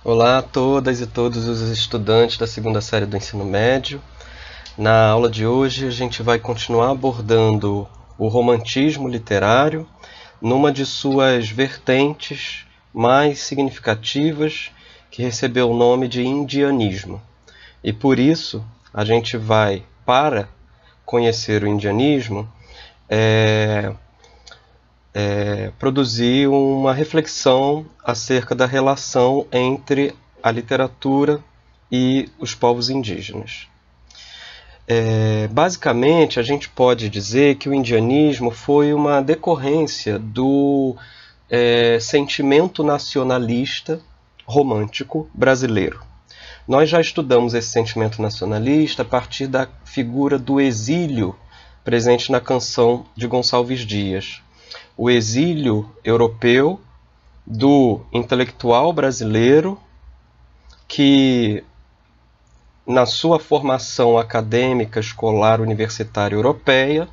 Olá a todas e todos os estudantes da segunda série do ensino médio. Na aula de hoje a gente vai continuar abordando o romantismo literário numa de suas vertentes mais significativas, que recebeu o nome de indianismo. E por isso a gente vai, para conhecer o indianismo, produzir uma reflexão acerca da relação entre a literatura e os povos indígenas. Basicamente, a gente pode dizer que o indianismo foi uma decorrência do sentimento nacionalista romântico brasileiro. Nós já estudamos esse sentimento nacionalista a partir da figura do exílio presente na canção de Gonçalves Dias. O exílio europeu do intelectual brasileiro que, na sua formação acadêmica, escolar, universitária europeia,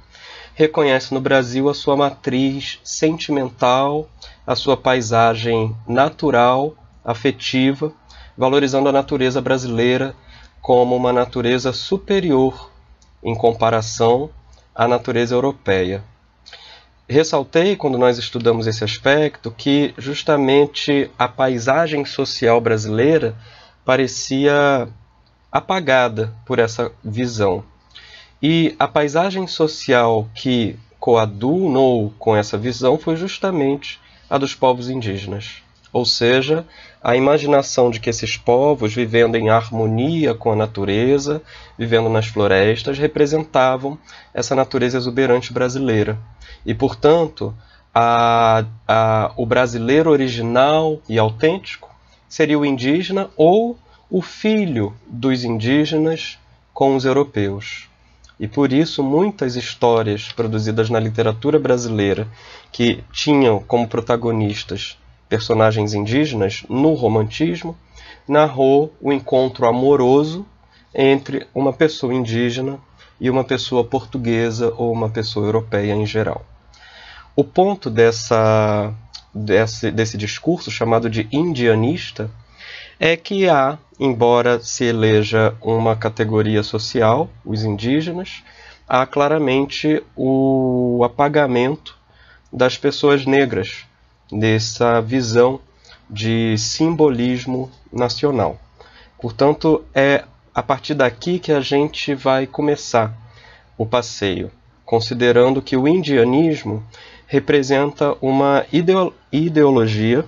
reconhece no Brasil a sua matriz sentimental, a sua paisagem natural, afetiva, valorizando a natureza brasileira como uma natureza superior em comparação à natureza europeia. Ressaltei, quando nós estudamos esse aspecto, que justamente a paisagem social brasileira parecia apagada por essa visão. E a paisagem social que coadunou com essa visão foi justamente a dos povos indígenas. Ou seja, a imaginação de que esses povos, vivendo em harmonia com a natureza, vivendo nas florestas, representavam essa natureza exuberante brasileira. E, portanto, o brasileiro original e autêntico seria o indígena ou o filho dos indígenas com os europeus. E por isso muitas histórias produzidas na literatura brasileira que tinham como protagonistas personagens indígenas no romantismo, narrou o encontro amoroso entre uma pessoa indígena e uma pessoa portuguesa ou uma pessoa europeia em geral. O ponto desse discurso, chamado de indianista, é que há, embora se eleja uma categoria social, os indígenas, há claramente o apagamento das pessoas negras, dessa visão de simbolismo nacional. Portanto, é a partir daqui que a gente vai começar o passeio, considerando que o indianismo representa uma ideologia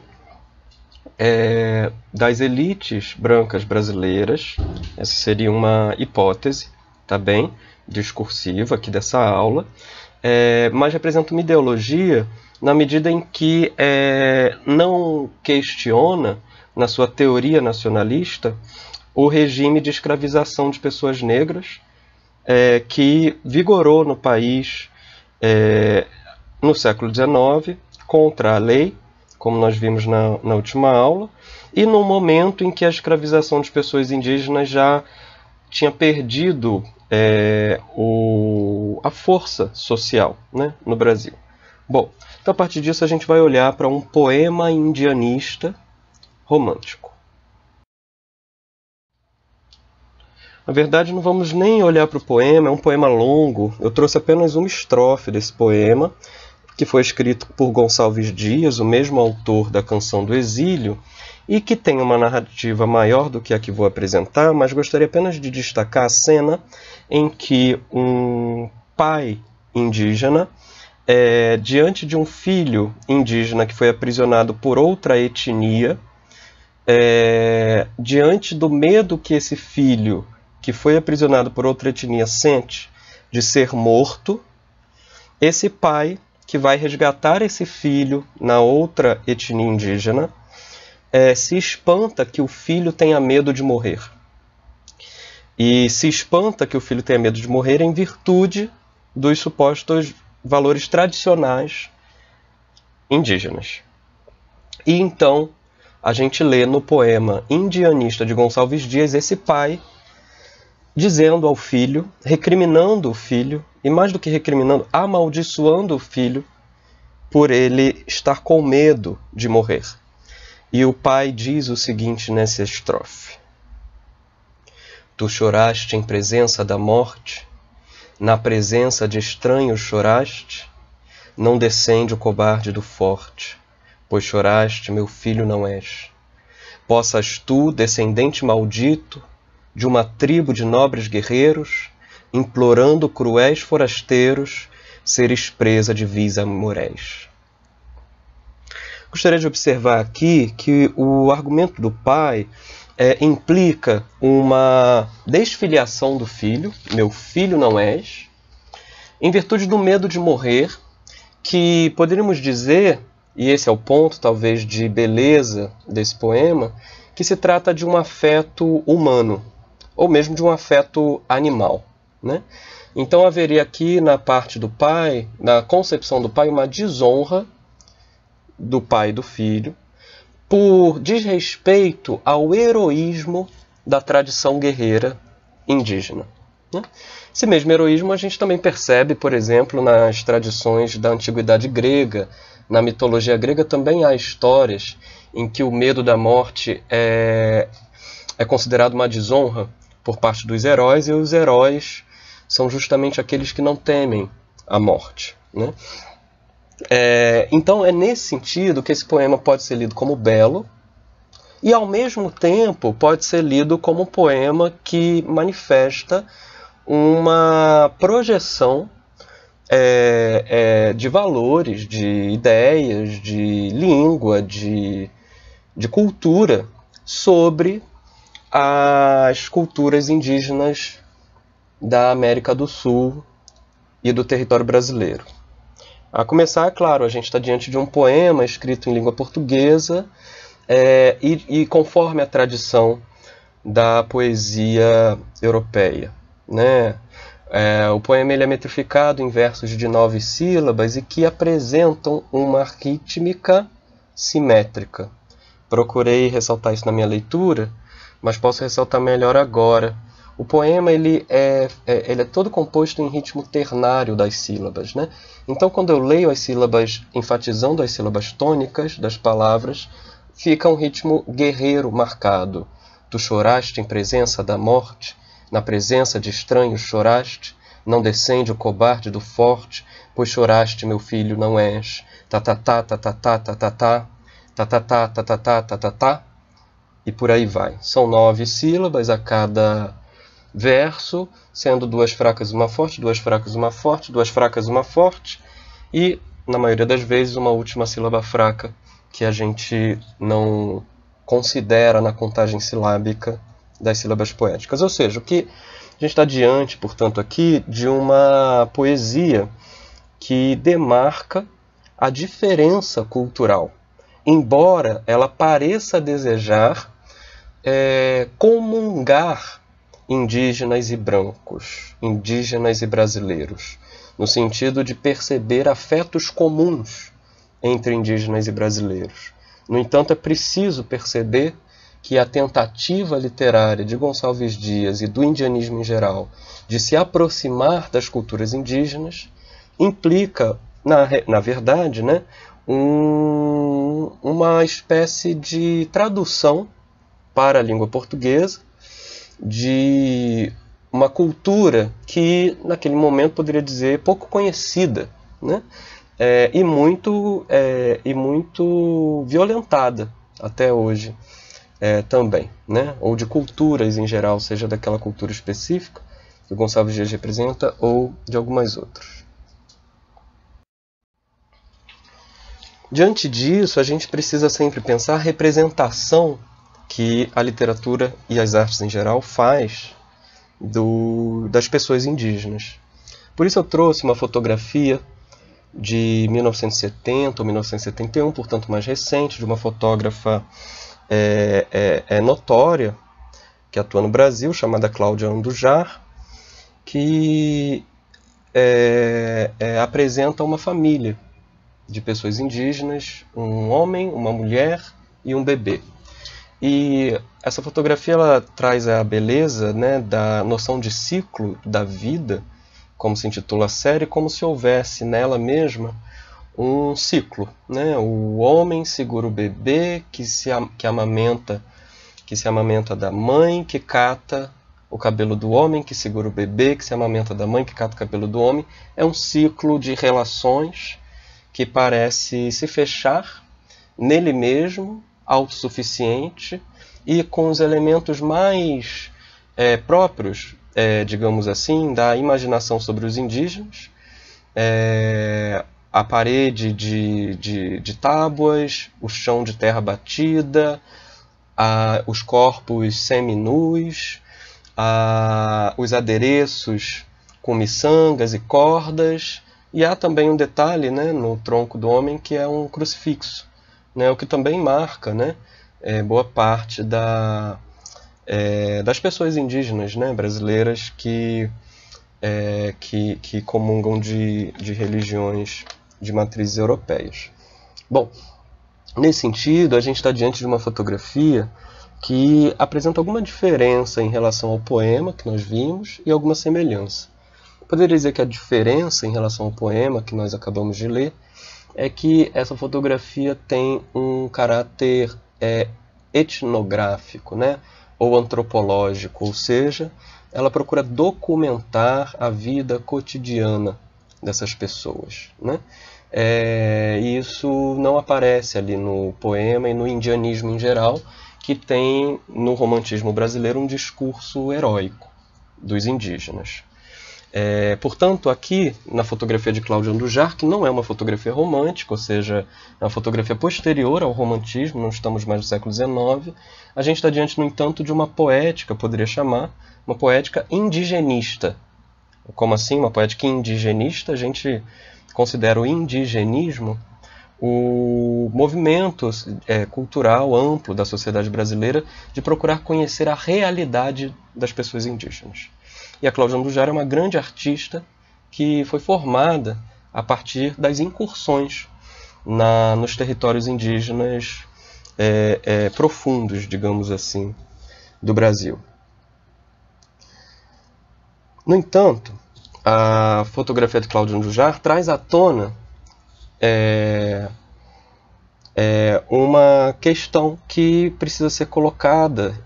das elites brancas brasileiras. Essa seria uma hipótese, tá bem, discursiva aqui dessa aula, mas representa uma ideologia na medida em que não questiona, na sua teoria nacionalista, o regime de escravização de pessoas negras que vigorou no país no século XIX, contra a lei, como nós vimos na última aula, e no momento em que a escravização de pessoas indígenas já tinha perdido a força social, né, no Brasil. Bom, então a partir disso a gente vai olhar para um poema indianista romântico. Na verdade, não vamos nem olhar para o poema, é um poema longo. Eu trouxe apenas uma estrofe desse poema, que foi escrito por Gonçalves Dias, o mesmo autor da Canção do Exílio, e que tem uma narrativa maior do que a que vou apresentar, mas gostaria apenas de destacar a cena em que um pai indígena, diante de um filho indígena que foi aprisionado por outra etnia, diante do medo que esse filho, que foi aprisionado por outra etnia, sente de ser morto, esse pai, que vai resgatar esse filho na outra etnia indígena, se espanta que o filho tenha medo de morrer. E se espanta que o filho tenha medo de morrer em virtude dos supostos valores tradicionais indígenas. E então a gente lê no poema indianista de Gonçalves Dias esse pai dizendo ao filho, recriminando o filho, e mais do que recriminando, amaldiçoando o filho por ele estar com medo de morrer. E o pai diz o seguinte nessa estrofe: Tu choraste em presença da morte, na presença de estranhos choraste, não descende o cobarde do forte, pois choraste, meu filho não és. Possas tu, descendente maldito, de uma tribo de nobres guerreiros, implorando cruéis forasteiros, seres presa de vis amoréis. Gostaria de observar aqui que o argumento do pai implica uma desfiliação do filho, meu filho não és, em virtude do medo de morrer, que poderíamos dizer, e esse é o ponto talvez de beleza desse poema, que se trata de um afeto humano, ou mesmo de um afeto animal, né? Então haveria aqui na parte do pai, na concepção do pai, uma desonra do pai e do filho, por desrespeito ao heroísmo da tradição guerreira indígena, né? Esse mesmo heroísmo a gente também percebe, por exemplo, nas tradições da antiguidade grega. Na mitologia grega também há histórias em que o medo da morte é considerado uma desonra por parte dos heróis, e os heróis são justamente aqueles que não temem a morte, né? Então é nesse sentido que esse poema pode ser lido como belo e, ao mesmo tempo, pode ser lido como um poema que manifesta uma projeção de valores, de ideias, de língua, de cultura sobre as culturas indígenas da América do Sul e do território brasileiro. A começar, claro, a gente está diante de um poema escrito em língua portuguesa e conforme a tradição da poesia europeia, né? O poema ele é metrificado em versos de 9 sílabas e que apresentam uma rítmica simétrica. Procurei ressaltar isso na minha leitura, mas posso ressaltar melhor agora. O poema ele é todo composto em ritmo ternário das sílabas, né? Então, quando eu leio as sílabas, enfatizando as sílabas tônicas das palavras, fica um ritmo guerreiro marcado. Tu choraste em presença da morte, na presença de estranhos choraste, não descende o cobarde do forte, pois choraste, meu filho, não és. Ta-ta-ta, ta-ta-ta, ta-ta-ta, ta-ta-ta, ta-ta-ta, ta-ta-ta, e por aí vai. São 9 sílabas a cada verso, sendo 2 fracas e uma forte, 2 fracas e uma forte, 2 fracas e uma forte, e, na maioria das vezes, uma última sílaba fraca, que a gente não considera na contagem silábica das sílabas poéticas. Ou seja, o que a gente está diante, portanto, aqui, de uma poesia que demarca a diferença cultural, embora ela pareça desejar comungar indígenas e brancos, indígenas e brasileiros, no sentido de perceber afetos comuns entre indígenas e brasileiros. No entanto, é preciso perceber que a tentativa literária de Gonçalves Dias e do indianismo em geral de se aproximar das culturas indígenas implica, na verdade, né, uma espécie de tradução para a língua portuguesa de uma cultura que, naquele momento, poderia dizer pouco conhecida, né? E muito violentada até hoje também, né? Ou de culturas em geral, seja daquela cultura específica que o Gonçalves Dias representa ou de algumas outras. Diante disso, a gente precisa sempre pensar a representação que a literatura e as artes em geral faz das pessoas indígenas. Por isso eu trouxe uma fotografia de 1970 ou 1971, portanto mais recente, de uma fotógrafa notória que atua no Brasil, chamada Cláudia Andujar, que apresenta uma família de pessoas indígenas, um homem, uma mulher e um bebê. E essa fotografia ela traz a beleza, né, da noção de ciclo da vida, como se intitula a série, como se houvesse nela mesma um ciclo, né? O homem segura o bebê que se amamenta da mãe, que cata o cabelo do homem, que segura o bebê, que se amamenta da mãe, que cata o cabelo do homem. É um ciclo de relações que parece se fechar nele mesmo, autossuficiente, e com os elementos mais próprios, digamos assim, da imaginação sobre os indígenas, a parede de tábuas, o chão de terra batida, os corpos seminus, os adereços com miçangas e cordas, e há também um detalhe, né, no tronco do homem, que é um crucifixo, né, o que também marca, né, boa parte das pessoas indígenas, né, brasileiras que comungam de religiões de matrizes europeias. Bom, nesse sentido, a gente está diante de uma fotografia que apresenta alguma diferença em relação ao poema que nós vimos e alguma semelhança. Poderia dizer que a diferença em relação ao poema que nós acabamos de ler é que essa fotografia tem um caráter etnográfico, né? Ou antropológico, ou seja, ela procura documentar a vida cotidiana dessas pessoas, né? E isso não aparece ali no poema e no indianismo em geral, que tem no romantismo brasileiro um discurso heróico dos indígenas. Portanto, aqui na fotografia de Cláudio Andujar, que não é uma fotografia romântica, ou seja, é uma fotografia posterior ao romantismo, não estamos mais no século XIX, a gente está diante, no entanto, de uma poética, poderia chamar, uma poética indigenista. Como assim uma poética indigenista? A gente considera o indigenismo o movimento cultural amplo da sociedade brasileira de procurar conhecer a realidade das pessoas indígenas. E a Cláudia Andujar é uma grande artista que foi formada a partir das incursões nos territórios indígenas profundos, digamos assim, do Brasil. No entanto, a fotografia de Cláudia Andujar traz à tona uma questão que precisa ser colocada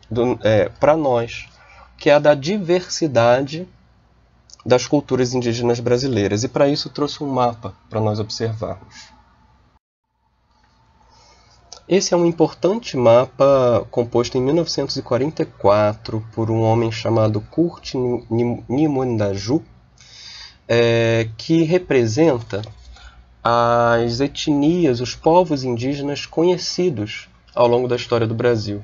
para nós, que é a da diversidade das culturas indígenas brasileiras. E para isso trouxe um mapa para nós observarmos. Esse é um importante mapa composto em 1944 por um homem chamado Kurt Nimondaju, que representa as etnias, os povos indígenas conhecidos ao longo da história do Brasil.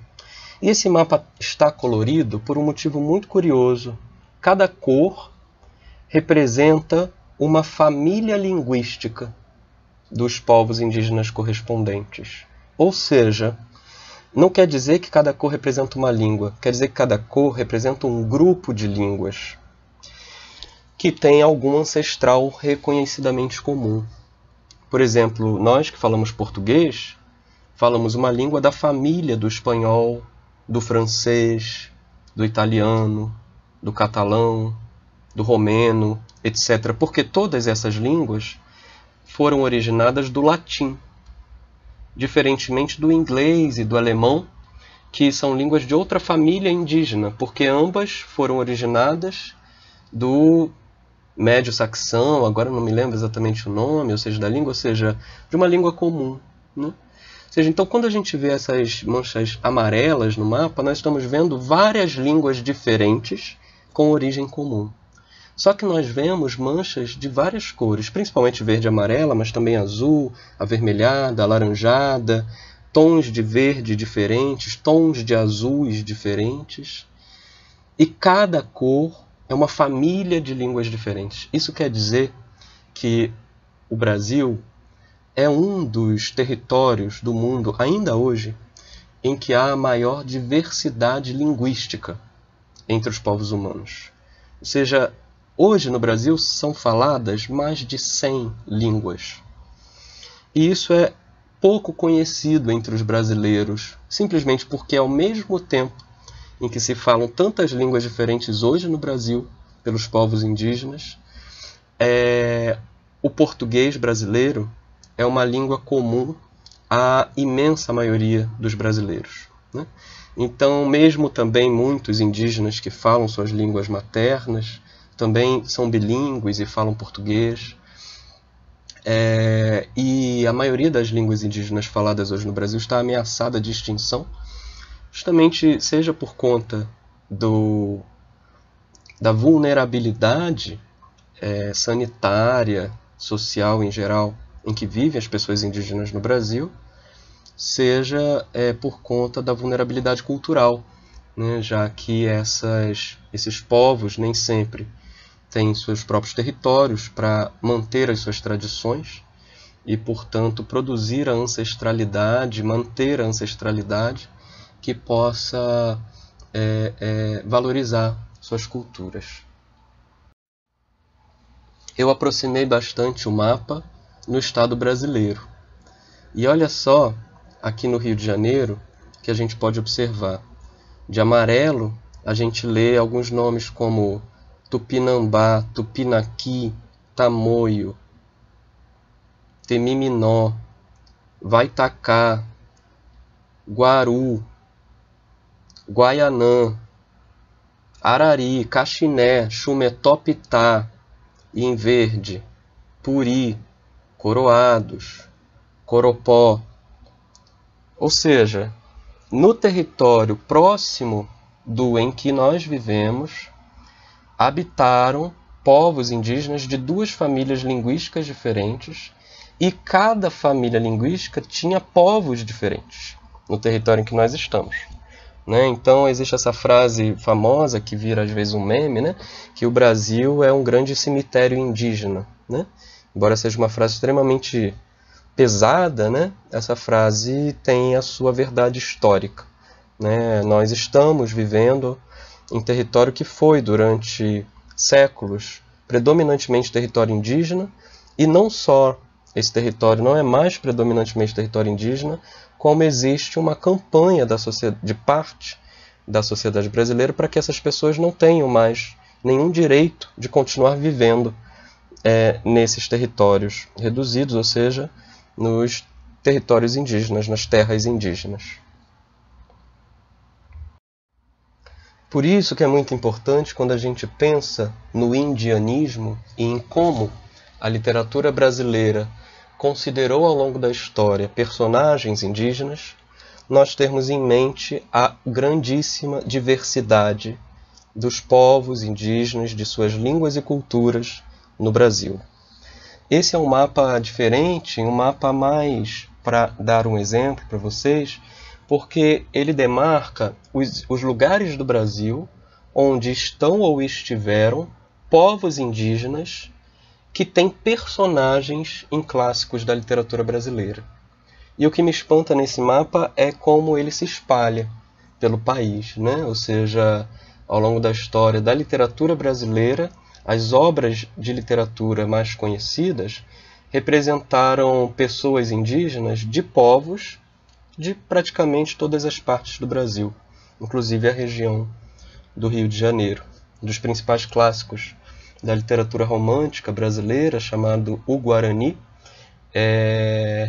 E esse mapa está colorido por um motivo muito curioso. Cada cor representa uma família linguística dos povos indígenas correspondentes. Ou seja, não quer dizer que cada cor representa uma língua, quer dizer que cada cor representa um grupo de línguas que tem algum ancestral reconhecidamente comum. Por exemplo, nós que falamos português, falamos uma língua da família do espanhol, do francês, do italiano, do catalão, do romeno, etc. Porque todas essas línguas foram originadas do latim, diferentemente do inglês e do alemão, que são línguas de outra família indígena, porque ambas foram originadas do médio saxão, agora não me lembro exatamente o nome, ou seja, da língua, ou seja, de uma língua comum, né? Ou seja, então quando a gente vê essas manchas amarelas no mapa, nós estamos vendo várias línguas diferentes com origem comum. Só que nós vemos manchas de várias cores, principalmente verde e amarela, mas também azul, avermelhada, alaranjada, tons de verde diferentes, tons de azuis diferentes. E cada cor é uma família de línguas diferentes. Isso quer dizer que o Brasil é um dos territórios do mundo, ainda hoje, em que há a maior diversidade linguística entre os povos humanos. Ou seja, hoje no Brasil são faladas mais de 100 línguas. E isso é pouco conhecido entre os brasileiros, simplesmente porque ao mesmo tempo em que se falam tantas línguas diferentes hoje no Brasil, pelos povos indígenas, o português brasileiro é uma língua comum à imensa maioria dos brasileiros, né? Então, mesmo também muitos indígenas que falam suas línguas maternas, também são bilíngues e falam português. E a maioria das línguas indígenas faladas hoje no Brasil está ameaçada de extinção, justamente seja por conta da vulnerabilidade sanitária, social em geral, em que vivem as pessoas indígenas no Brasil, seja por conta da vulnerabilidade cultural, né, já que esses povos nem sempre têm seus próprios territórios para manter as suas tradições e, portanto, produzir a ancestralidade, manter a ancestralidade que possa valorizar suas culturas. Eu aproximei bastante o mapa no estado brasileiro. E olha só, aqui no Rio de Janeiro, que a gente pode observar. De amarelo, a gente lê alguns nomes como Tupinambá, Tupinaqui, Tamoio, Temiminó, Vaitacá, Guaru, Guaianã, Arari, Caxiné, Xumetopitá, e em verde, Puri, Coroados, Coropó. Ou seja, no território próximo do em que nós vivemos, habitaram povos indígenas de duas famílias linguísticas diferentes, e cada família linguística tinha povos diferentes no território em que nós estamos, né? Então existe essa frase famosa que vira às vezes um meme, né? Que o Brasil é um grande cemitério indígena, né? Embora seja uma frase extremamente pesada, né? Essa frase tem a sua verdade histórica, né? Nós estamos vivendo em território que foi durante séculos predominantemente território indígena, e não só esse território não é mais predominantemente território indígena, como existe uma campanha de parte da sociedade brasileira para que essas pessoas não tenham mais nenhum direito de continuar vivendo nesses territórios reduzidos, ou seja, nos territórios indígenas, nas terras indígenas. Por isso que é muito importante quando a gente pensa no indianismo e em como a literatura brasileira considerou ao longo da história personagens indígenas, nós termos em mente a grandíssima diversidade dos povos indígenas, de suas línguas e culturas no Brasil. Esse é um mapa diferente, um mapa mais, para dar um exemplo para vocês, porque ele demarca os lugares do Brasil onde estão ou estiveram povos indígenas que têm personagens em clássicos da literatura brasileira. E o que me espanta nesse mapa é como ele se espalha pelo país, né? Ou seja, ao longo da história da literatura brasileira, as obras de literatura mais conhecidas representaram pessoas indígenas de povos de praticamente todas as partes do Brasil, inclusive a região do Rio de Janeiro. Um dos principais clássicos da literatura romântica brasileira, chamado O Guarani,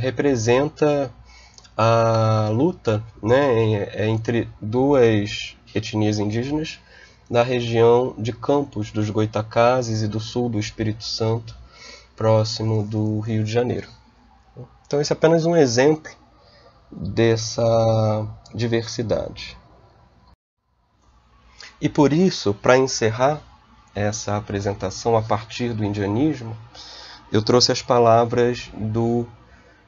representa a luta, né, entre duas etnias indígenas da região de Campos dos Goitacazes e do sul do Espírito Santo, próximo do Rio de Janeiro. Então esse é apenas um exemplo dessa diversidade. E por isso, para encerrar essa apresentação a partir do indianismo, eu trouxe as palavras do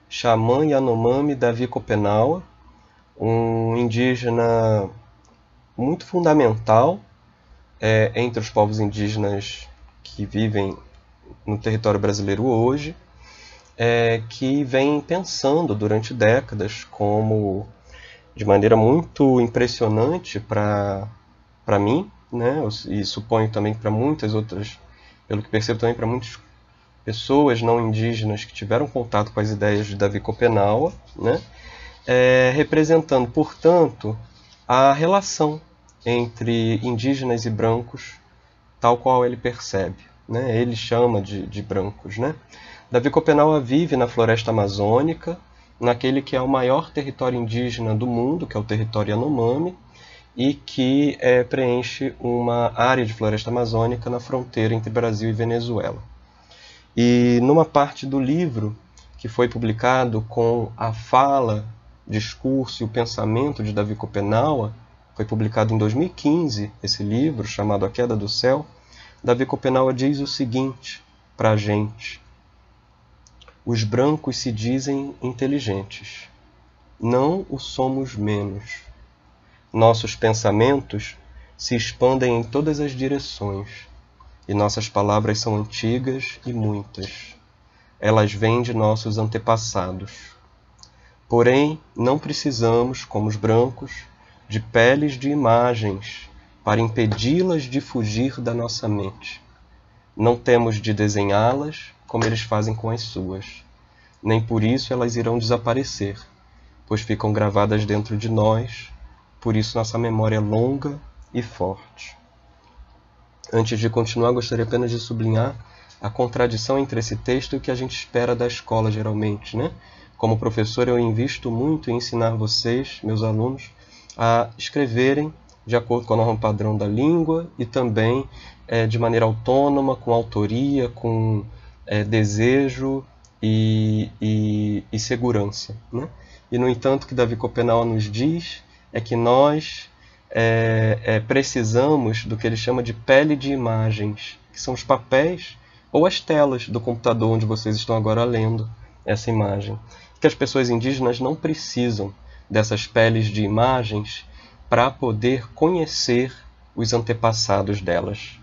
xamã Yanomami Davi Copenaua, um indígena muito fundamental entre os povos indígenas que vivem no território brasileiro hoje, que vem pensando durante décadas como, de maneira muito impressionante para mim, né, e suponho também para muitas outras, pelo que percebo também para muitas pessoas não indígenas que tiveram contato com as ideias de Davi Copenaua, né, representando, portanto, a relação entre indígenas e brancos, tal qual ele percebe, né? Ele chama de brancos, né? Davi Copenaua vive na floresta amazônica, naquele que é o maior território indígena do mundo, que é o território Yanomami, e que preenche uma área de floresta amazônica na fronteira entre Brasil e Venezuela. E numa parte do livro, que foi publicado com a fala, discurso e o pensamento de Davi Copenaua, foi publicado em 2015, esse livro, chamado A Queda do Céu, Davi Copenaua diz o seguinte para a gente: os brancos se dizem inteligentes. Não o somos menos. Nossos pensamentos se expandem em todas as direções, e nossas palavras são antigas e muitas. Elas vêm de nossos antepassados. Porém, não precisamos, como os brancos, de peles de imagens para impedi-las de fugir da nossa mente. Não temos de desenhá-las como eles fazem com as suas. Nem por isso elas irão desaparecer, pois ficam gravadas dentro de nós, por isso nossa memória é longa e forte. Antes de continuar, gostaria apenas de sublinhar a contradição entre esse texto e o que a gente espera da escola, geralmente, né? Como professor, eu invisto muito em ensinar vocês, meus alunos, a escreverem de acordo com a norma padrão da língua e também de maneira autônoma, com autoria, com desejo e segurança, né? E, no entanto, o que Davi Copenaua nos diz é que nós precisamos do que ele chama de pele de imagens, que são os papéis ou as telas do computador onde vocês estão agora lendo essa imagem. Que as pessoas indígenas não precisam dessas peles de imagens para poder conhecer os antepassados delas.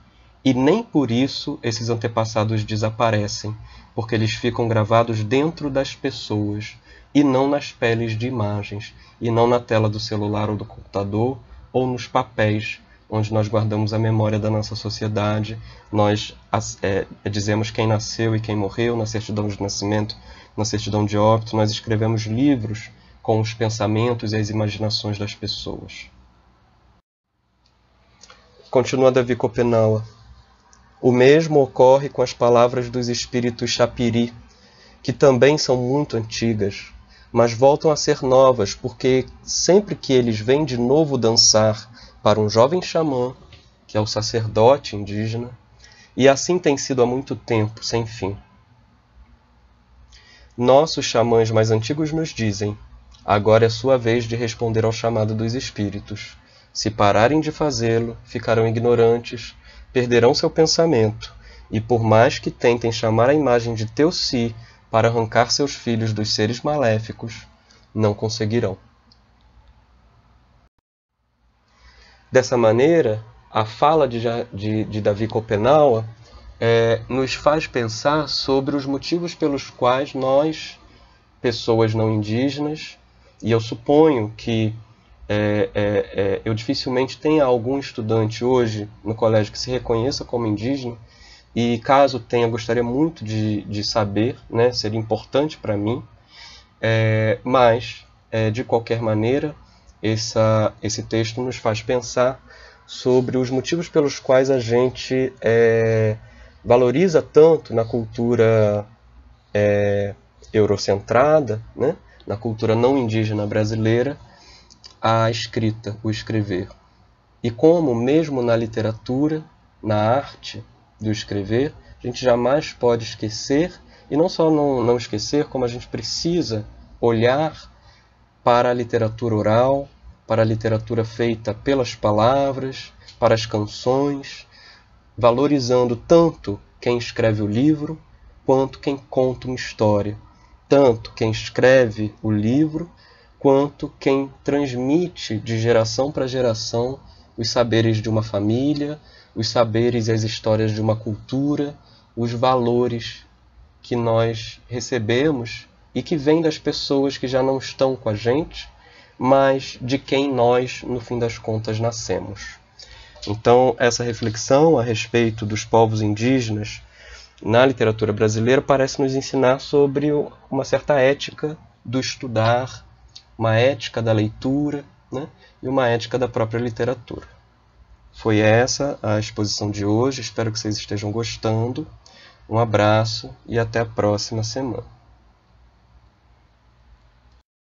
E nem por isso esses antepassados desaparecem, porque eles ficam gravados dentro das pessoas, e não nas peles de imagens, e não na tela do celular ou do computador, ou nos papéis, onde nós guardamos a memória da nossa sociedade. Nós dizemos quem nasceu e quem morreu na certidão de nascimento, na certidão de óbito. Nós escrevemos livros com os pensamentos e as imaginações das pessoas. Continua Davi Copenaua. O mesmo ocorre com as palavras dos espíritos Chapiri, que também são muito antigas, mas voltam a ser novas, porque sempre que eles vêm de novo dançar para um jovem xamã, que é o sacerdote indígena, e assim tem sido há muito tempo, sem fim. Nossos xamãs mais antigos nos dizem: agora é sua vez de responder ao chamado dos espíritos. Se pararem de fazê-lo, ficarão ignorantes, perderão seu pensamento, e por mais que tentem chamar a imagem de Teuci para arrancar seus filhos dos seres maléficos, não conseguirão. Dessa maneira, a fala de Davi Copenaua nos faz pensar sobre os motivos pelos quais nós, pessoas não indígenas, e eu suponho que eu dificilmente tenha algum estudante hoje no colégio que se reconheça como indígena, e caso tenha, gostaria muito de saber, né, seria importante para mim, mas, de qualquer maneira, esse texto nos faz pensar sobre os motivos pelos quais a gente valoriza tanto na cultura eurocentrada, né, na cultura não indígena brasileira, a escrita, o escrever. E como, mesmo na literatura, na arte do escrever, a gente jamais pode esquecer, e não só não esquecer, como a gente precisa olhar para a literatura oral, para a literatura feita pelas palavras, para as canções, valorizando tanto quem escreve o livro, quanto quem conta uma história, tanto quem escreve o livro, quanto quem transmite de geração para geração os saberes de uma família, os saberes e as histórias de uma cultura, os valores que nós recebemos e que vêm das pessoas que já não estão com a gente, mas de quem nós, no fim das contas, nascemos. Então, essa reflexão a respeito dos povos indígenas na literatura brasileira parece nos ensinar sobre uma certa ética do estudar, uma ética da leitura, né, e uma ética da própria literatura. Foi essa a exposição de hoje, espero que vocês estejam gostando. Um abraço e até a próxima semana.